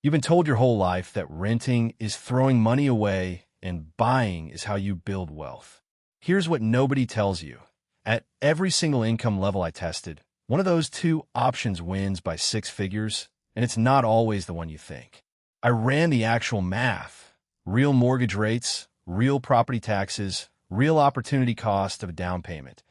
You've been told your whole life that renting is throwing money away and buying is how you build wealth. Here's what nobody tells you. At every single income level I tested, one of those two options wins by six figures, and it's not always the one you think. I ran the actual math. Real mortgage rates, real property taxes, real opportunity cost of a down payment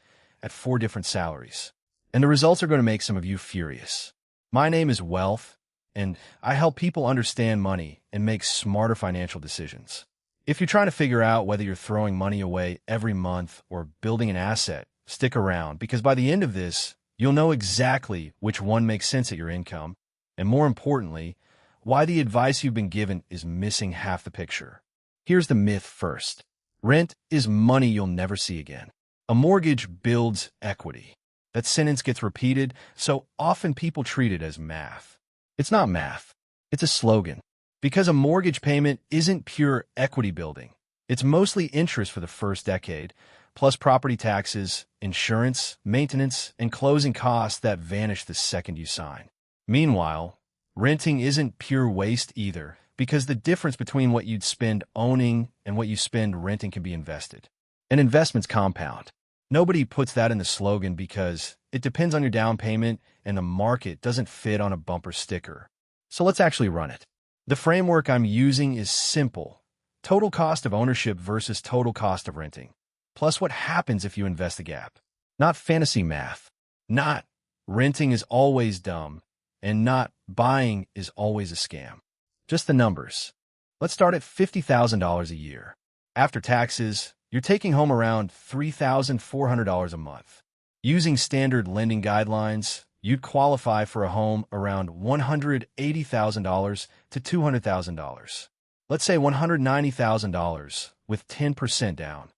at 4 different salaries. And the results are going to make some of you furious. My name is Wealth, and I help people understand money and make smarter financial decisions. If you're trying to figure out whether you're throwing money away every month or building an asset, stick around, because by the end of this, you'll know exactly which one makes sense at your income, and more importantly, why the advice you've been given is missing half the picture. Here's the myth first. Rent is money you'll never see again. A mortgage builds equity. That sentence gets repeated, so often people treat it as math. It's not math. It's a slogan. Because a mortgage payment isn't pure equity building. It's mostly interest for the first decade, plus property taxes, insurance, maintenance, and closing costs that vanish the second you sign. Meanwhile, renting isn't pure waste either, because the difference between what you'd spend owning and what you spend renting can be invested. And investments compound. Nobody puts that in the slogan because it depends on your down payment and the market doesn't fit on a bumper sticker. So let's actually run it. The framework I'm using is simple. Total cost of ownership versus total cost of renting. Plus what happens if you invest the gap. Not fantasy math. Not renting is always dumb. And not buying is always a scam. Just the numbers. Let's start at $50,000 a year. After taxes, you're taking home around $3,400 a month. Using standard lending guidelines, you'd qualify for a home around $180,000 to $200,000. Let's say $190,000 with 10% down.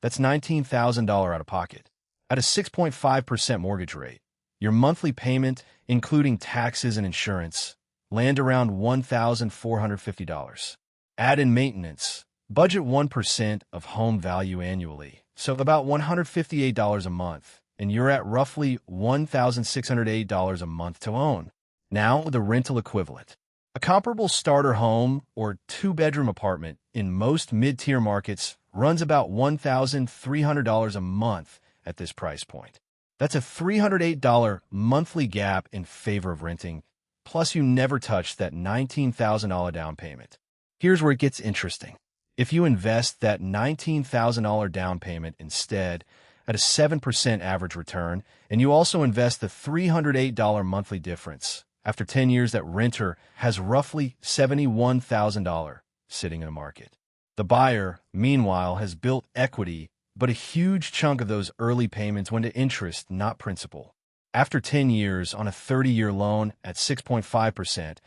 That's $19,000 out of pocket. At a 6.5% mortgage rate, your monthly payment, including taxes and insurance, land around $1,450. Add in maintenance. Budget 1% of home value annually, so about $158 a month, and you're at roughly $1,608 a month to own. Now, the rental equivalent. A comparable starter home or 2-bedroom apartment in most mid-tier markets runs about $1,300 a month at this price point. That's a $308 monthly gap in favor of renting, plus you never touch that $19,000 down payment. Here's where it gets interesting. If you invest that $19,000 down payment instead at a 7% average return, and you also invest the $308 monthly difference, after 10 years that renter has roughly $71,000 sitting in the market. The buyer, meanwhile, has built equity, but a huge chunk of those early payments went to interest, not principal. After 10 years on a 30-year loan at 6.5%,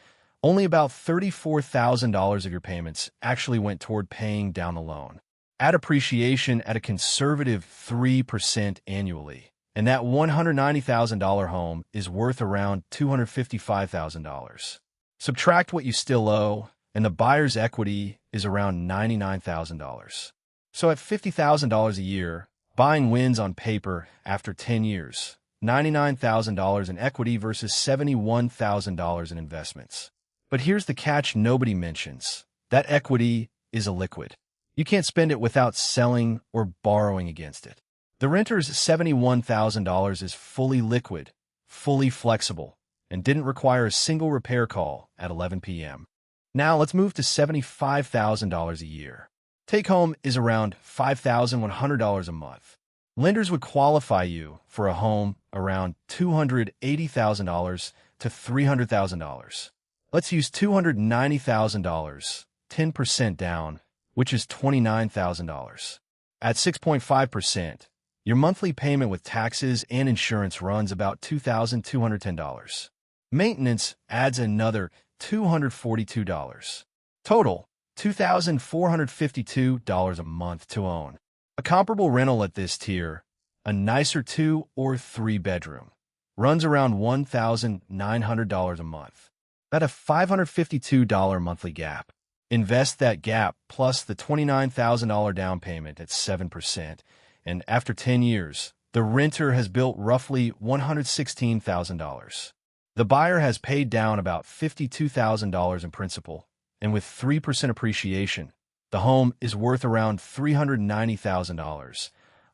only about $34,000 of your payments actually went toward paying down the loan. Add appreciation at a conservative 3% annually, and that $190,000 home is worth around $255,000. Subtract what you still owe, and the buyer's equity is around $99,000. So at $50,000 a year, buying wins on paper after 10 years, $99,000 in equity versus $71,000 in investments. But here's the catch nobody mentions. That equity is illiquid. You can't spend it without selling or borrowing against it. The renter's $71,000 is fully liquid, fully flexible, and didn't require a single repair call at 11 p.m. Now let's move to $75,000 a year. Take home is around $5,100 a month. Lenders would qualify you for a home around $280,000 to $300,000. Let's use $290,000, 10% down, which is $29,000. At 6.5%, your monthly payment with taxes and insurance runs about $2,210. Maintenance adds another $242. Total, $2,452 a month to own. A comparable rental at this tier, a nicer 2 or 3 bedroom, runs around $1,900 a month. That's a $552 monthly gap. Invest that gap plus the $29,000 down payment at 7%, and after 10 years, the renter has built roughly $116,000. The buyer has paid down about $52,000 in principal, and with 3% appreciation, the home is worth around $390,000,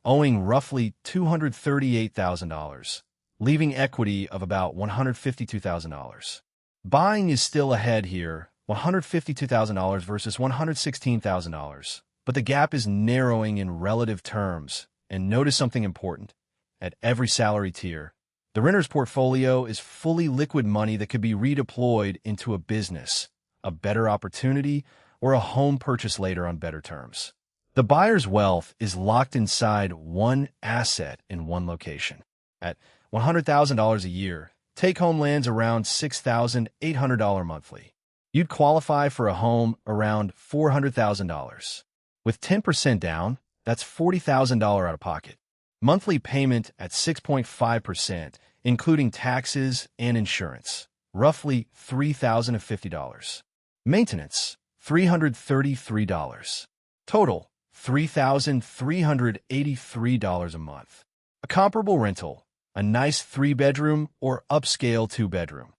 owing roughly $238,000, leaving equity of about $152,000. Buying is still ahead here, $152,000 versus $116,000, but the gap is narrowing in relative terms. And notice something important. At every salary tier, the renter's portfolio is fully liquid money that could be redeployed into a business, a better opportunity, or a home purchase later on better terms. The buyer's wealth is locked inside one asset in one location. At $100,000 a year, take-home lands around $6,800 monthly. You'd qualify for a home around $400,000. With 10% down, that's $40,000 out of pocket. Monthly payment at 6.5%, including taxes and insurance, roughly $3,050. Maintenance, $333. Total, $3,383 a month. A comparable rental, a nice 3-bedroom or upscale 2-bedroom,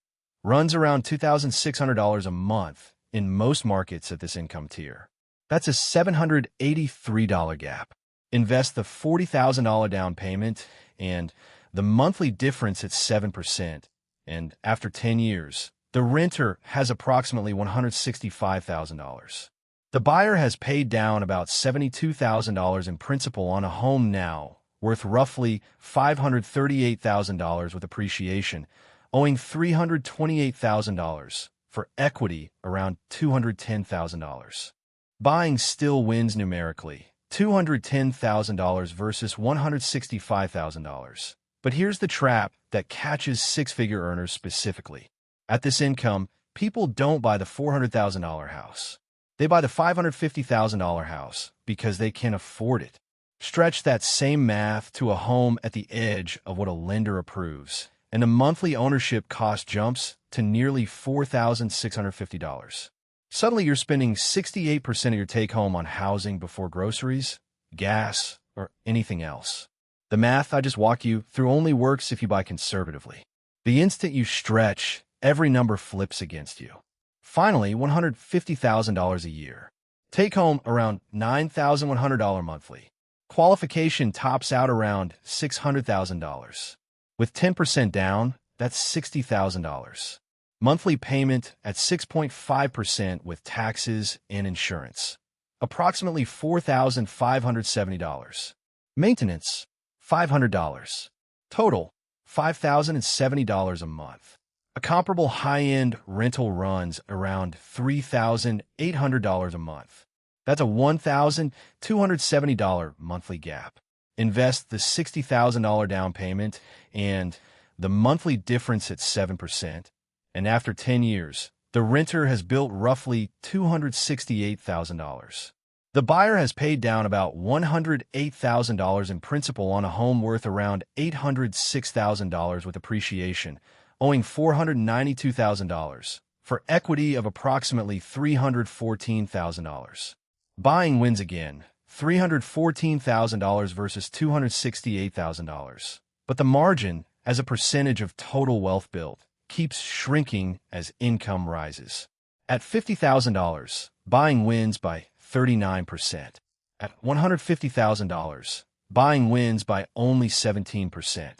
runs around $2,600 a month in most markets at this income tier. That's a $783 gap. Invest the $40,000 down payment and the monthly difference at 7%, and after 10 years, the renter has approximately $165,000. The buyer has paid down about $72,000 in principal on a home now, worth roughly $538,000 with appreciation, owing $328,000 for equity around $210,000. Buying still wins numerically, $210,000 versus $165,000. But here's the trap that catches six-figure earners specifically. At this income, people don't buy the $400,000 house. They buy the $550,000 house because they can afford it. Stretch that same math to a home at the edge of what a lender approves, and the monthly ownership cost jumps to nearly $4,650. Suddenly, you're spending 68% of your take-home on housing before groceries, gas, or anything else. The math I just walked you through only works if you buy conservatively. The instant you stretch, every number flips against you. Finally, $150,000 a year. Take home around $9,100 monthly. Qualification tops out around $600,000. With 10% down, that's $60,000. Monthly payment at 6.5% with taxes and insurance. Approximately $4,570. Maintenance, $500. Total, $5,070 a month. A comparable high-end rental runs around $3,800 a month. That's a $1,270 monthly gap. Invest the $60,000 down payment and the monthly difference at 7%. And after 10 years, the renter has built roughly $268,000. The buyer has paid down about $108,000 in principal on a home worth around $806,000 with appreciation, owing $492,000, for equity of approximately $314,000. Buying wins again, $314,000 versus $268,000. But the margin, as a percentage of total wealth built, keeps shrinking as income rises. At $50,000, buying wins by 39%. At $150,000, buying wins by only 17%.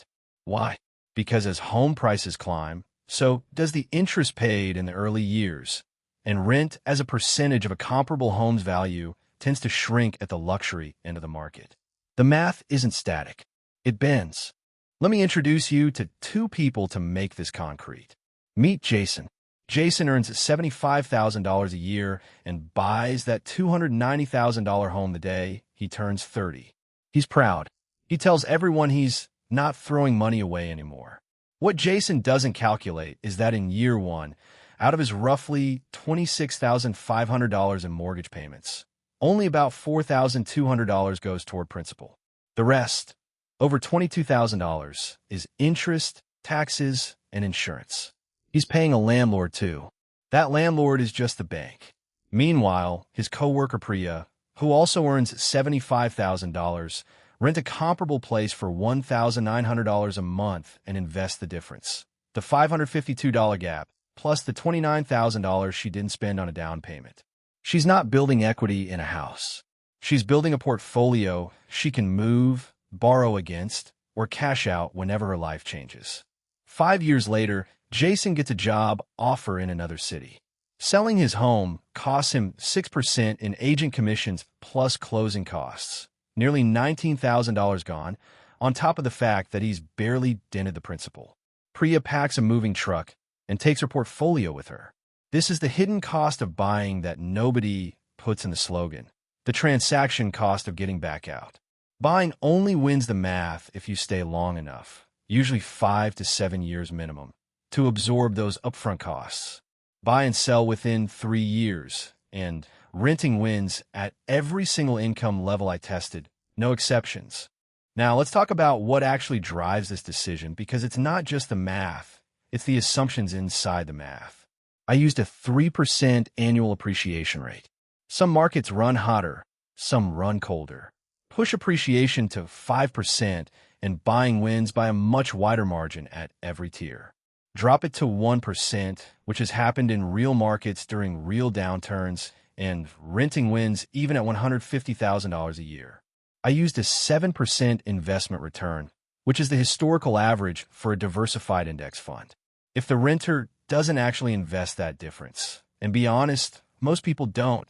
Why? Because as home prices climb, so does the interest paid in the early years, and rent as a percentage of a comparable home's value tends to shrink at the luxury end of the market. The math isn't static. It bends. Let me introduce you to two people to make this concrete. Meet Jason. Jason earns $75,000 a year and buys that $290,000 home the day he turns 30. He's proud. He tells everyone he's not throwing money away anymore. What Jason doesn't calculate is that in year one, out of his roughly $26,500 in mortgage payments, only about $4,200 goes toward principal. The rest, over $22,000, is interest, taxes, and insurance. He's paying a landlord, too. That landlord is just the bank. Meanwhile, his coworker Priya, who also earns $75,000, rent a comparable place for $1,900 a month and invest the difference. the $552 gap, plus the $29,000 she didn't spend on a down payment. She's not building equity in a house. She's building a portfolio she can move, borrow against, or cash out whenever her life changes. 5 years later, Jason gets a job offer in another city. Selling his home costs him 6% in agent commissions plus closing costs, nearly $19,000 gone, on top of the fact that he's barely dented the principal. Priya packs a moving truck and takes her portfolio with her. This is the hidden cost of buying that nobody puts in the slogan, the transaction cost of getting back out. Buying only wins the math if you stay long enough, usually 5 to 7 years minimum, to absorb those upfront costs. Buy and sell within 3 years, and renting wins at every single income level I tested, no exceptions. Now, let's talk about what actually drives this decision, because it's not just the math, it's the assumptions inside the math. I used a 3% annual appreciation rate. Some markets run hotter, some run colder. Push appreciation to 5%, and buying wins by a much wider margin at every tier. Drop it to 1%, which has happened in real markets during real downturns, and renting wins even at $150,000 a year. I used a 7% investment return, which is the historical average for a diversified index fund. If the renter doesn't actually invest that difference, and be honest, most people don't,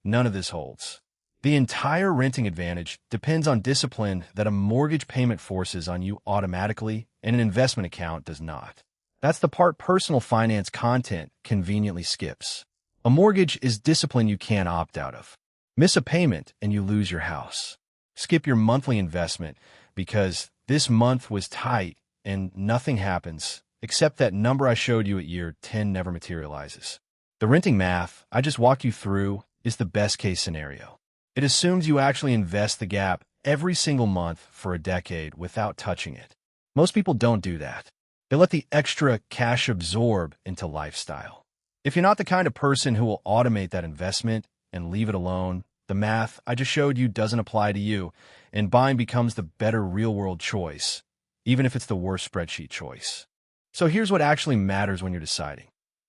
none of this holds. The entire renting advantage depends on discipline that a mortgage payment forces on you automatically, and an investment account does not. That's the part personal finance content conveniently skips. A mortgage is discipline you can't opt out of. Miss a payment and you lose your house. Skip your monthly investment because this month was tight and nothing happens, except that number I showed you at year 10 never materializes. The renting math I just walked you through is the best case scenario. It assumes you actually invest the gap every single month for a decade without touching it. Most people don't do that. They let the extra cash absorb into lifestyle. If you're not the kind of person who will automate that investment and leave it alone, the math I just showed you doesn't apply to you, and buying becomes the better real-world choice, even if it's the worst spreadsheet choice. So here's what actually matters when you're deciding.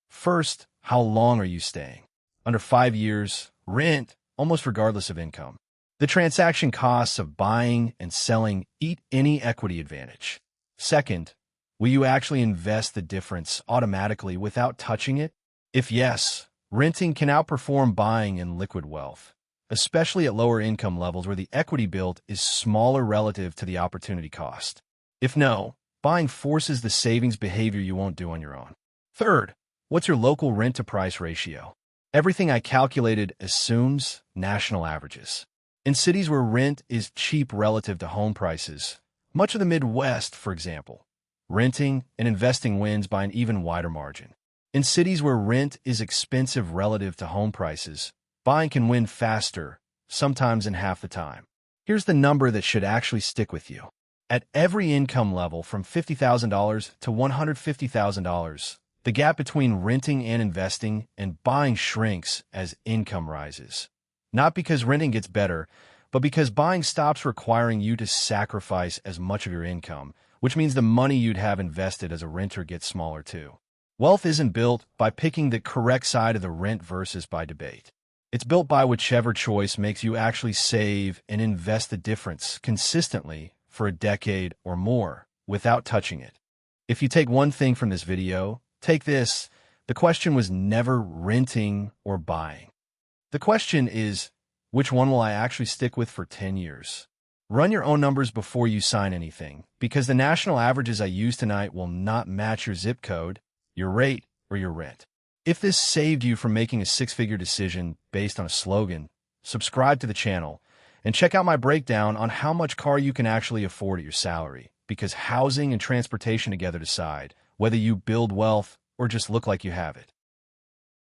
First, how long are you staying? Under 5 years, rent, almost regardless of income. The transaction costs of buying and selling eat any equity advantage. Second, will you actually invest the difference automatically without touching it? If yes, renting can outperform buying in liquid wealth, especially at lower income levels where the equity built is smaller relative to the opportunity cost. If no, buying forces the savings behavior you won't do on your own. Third, what's your local rent-to-price ratio? Everything I calculated assumes national averages. In cities where rent is cheap relative to home prices, much of the Midwest, for example, renting and investing wins by an even wider margin. In cities where rent is expensive relative to home prices, buying can win faster, sometimes in half the time. Here's the number that should actually stick with you. At every income level from $50,000 to $150,000, the gap between renting and investing and buying shrinks as income rises. Not because renting gets better, but because buying stops requiring you to sacrifice as much of your income, which means the money you'd have invested as a renter gets smaller too. Wealth isn't built by picking the correct side of the rent versus by debate. It's built by whichever choice makes you actually save and invest the difference consistently for a decade or more without touching it. If you take one thing from this video, take this: the question was never renting or buying. The question is, which one will I actually stick with for 10 years? Run your own numbers before you sign anything, because the national averages I use tonight will not match your zip code, your rate, or your rent. If this saved you from making a six-figure decision based on a slogan, subscribe to the channel and check out my breakdown on how much car you can actually afford at your salary, because housing and transportation together decide whether you build wealth or just look like you have it.